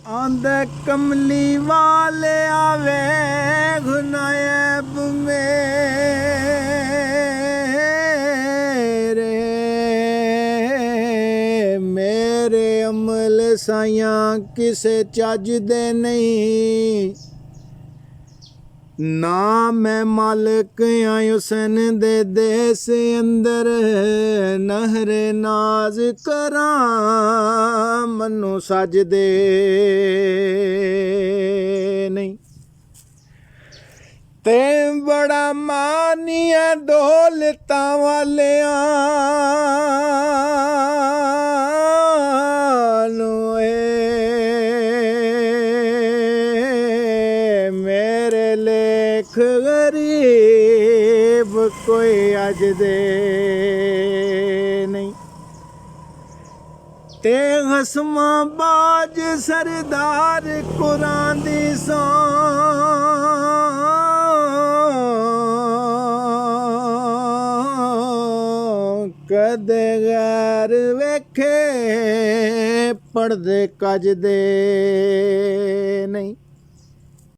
आंदे कमली वाले आवे गुनायब मेरे अमल साइयां किसे चज दे नहीं ना मैं मालिक हुसैन दे देस अंदर नहरे नाज करा मनु सज दे नहीं ते बड़ा मानिया दौलता वालिया गरीब कोई अज दे नहीं ते हसमा बाज सरदार कुरान दी सौ कदे गैर वेखे पढ़दे कज दे नहीं।